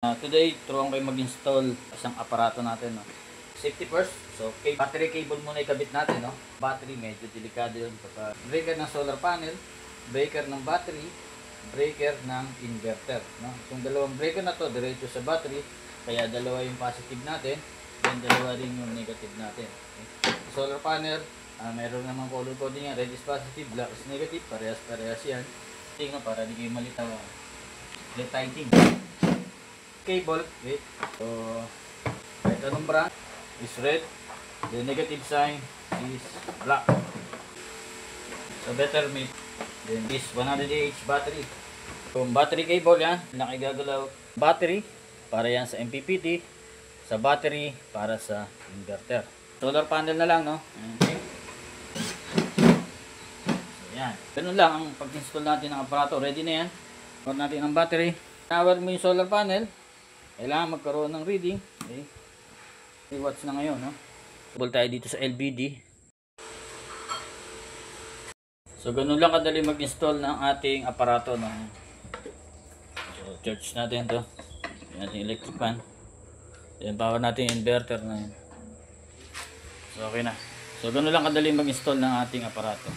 Today, turuan kayo mag-install isang aparato natin. No? Safety first. So, battery cable muna ikabit natin. No? Battery, medyo delikado yun. Breaker ng solar panel, breaker ng battery, breaker ng inverter. No? Itong dalawang breaker na to, diretso sa battery. Kaya dalawa yung positive natin, then dalawa rin yung negative natin. Okay? Solar panel, meron naman color coding yan. Red is positive, black is negative. Parehas yan. Tingnan para di kayo malitaw. Let lighting. Cable, okay. So, kahit anong brand is red, the negative sign is black. So, better make then this 100Ah battery. So, battery cable yan, nakigagalaw battery para yan sa MPPT, sa battery para sa inverter. Solar panel na lang, no? Okay. So, yan. Ganun lang ang pag-install natin ng aparato. Ready na yan. Power natin ang battery. Power mo yung solar panel. Kailangan magkaroon ng reading. Okay. 3 watts na ngayon, no? Double tayo dito sa LBD. So, ganun lang kadali mag-install ng ating aparato, no? So, charge natin to. Yan ating electric fan. Then, power natin yung inverter na yun. So, okay na. So, ganun lang kadali mag-install ng ating aparato.